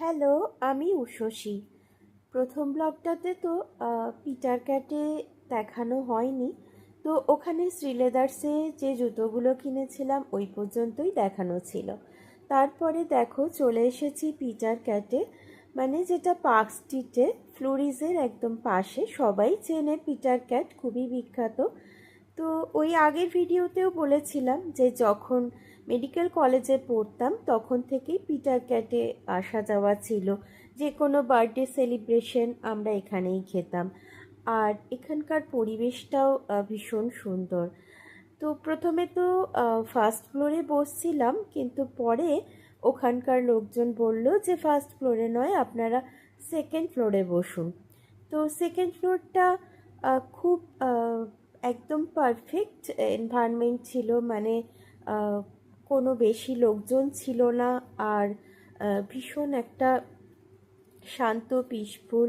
Hello, আমি উষসী। প্রথম ব্লগটাতে তো পিটার ক্যাটে দেখানো হয়নি, তো ওখানে শ্রীলেদার্সে যে জুতোগুলো কিনেছিলাম ওই পর্যন্তই দেখানো ছিল। তারপরে দেখো চলে এসেছি পিটার ক্যাটে, মানে যেটা পার্ক স্ট্রিটে ফ্লোরিজের একদম পাশে। সবাই চেনে পিটার ক্যাট, খুবই বিখ্যাত। তো ওই আগের ভিডিওতেও বলেছিলাম যে যখন মেডিকেল কলেজে পড়তাম তখন থেকেই পিটার ক্যাটে আসা যাওয়া ছিল। যে কোনো বার্থডে সেলিব্রেশন আমরা এখানেই খেতাম, আর এখানকার পরিবেশটাও ভীষণ সুন্দর। তো প্রথমে তো ফার্স্ট ফ্লোরে বসছিলাম, কিন্তু পরে ওখানকার লোকজন বলল যে ফার্স্ট ফ্লোরে নয়, আপনারা সেকেন্ড ফ্লোরে বসুন। তো সেকেন্ড ফ্লোরটা খুব একদম পারফেক্ট এনভায়রনমেন্ট ছিল, মানে কোনো বেশি লোকজন ছিল না, আর ভীষণ একটা শান্ত পিসফুল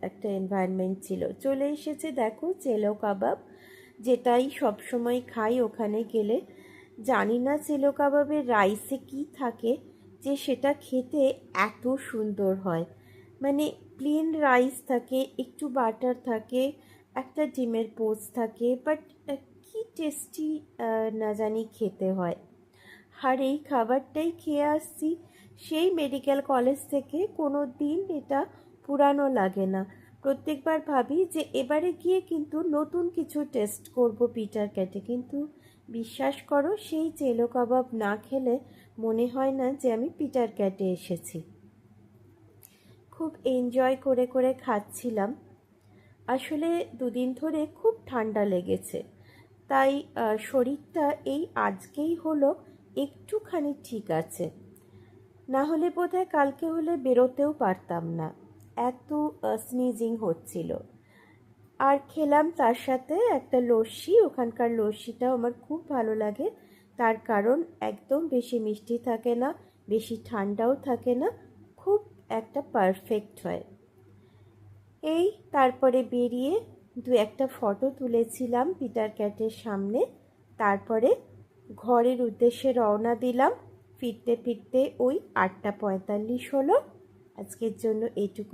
একটা এনভায়রনমেন্ট ছিল। চলে এসেছে দেখো চেলো কাবাব, যেটাই সবসময় খাই ওখানে গেলে। জানি না চেলো কাবাবের রাইসে কি থাকে যে সেটা খেতে এত সুন্দর হয়। মানে প্লেন রাইস থাকে, একটু বাটার থাকে, একটা ডিমের পোস্ট থাকে, বাট কি টেস্টি না জানি খেতে হয়। আর এই খাবারটাই খেয়ে আসছি সেই মেডিকেল কলেজ থেকে, কোনো দিন এটা পুরানো লাগে না। প্রত্যেকবার ভাবি যে এবারে গিয়ে কিন্তু নতুন কিছু টেস্ট করব পিটার ক্যাটে, কিন্তু বিশ্বাস করো সেই চেলো কাবাব না খেলে মনে হয় না যে আমি পিটার ক্যাটে এসেছি। খুব এনজয় করে করে খাচ্ছিলাম। আসলে দুদিন ধরে খুব ঠান্ডা লেগেছে, তাই শরীরটা এই আজকেই হলো একটুখানি ঠিক আছে, না হলে বোধহয় কালকে হলে বেরোতেও পারতাম না, এত স্নিজিং হচ্ছিল। আর খেলাম তার সাথে একটা লস্যি। ওখানকার লস্যিটাও আমার খুব ভালো লাগে, তার কারণ একদম বেশি মিষ্টি থাকে না, বেশি ঠান্ডাও থাকে না, খুব একটা পারফেক্ট হয়। এই তারপরে বেরিয়ে দু একটা ফটো তুলেছিলাম পিটার ক্যাটের সামনে, তারপরে ঘরের উদ্দেশ্যে রওনা দিলাম। ফিরতে ফিরতে ওই 8:45 হলো। আজকের জন্য এইটুকুই।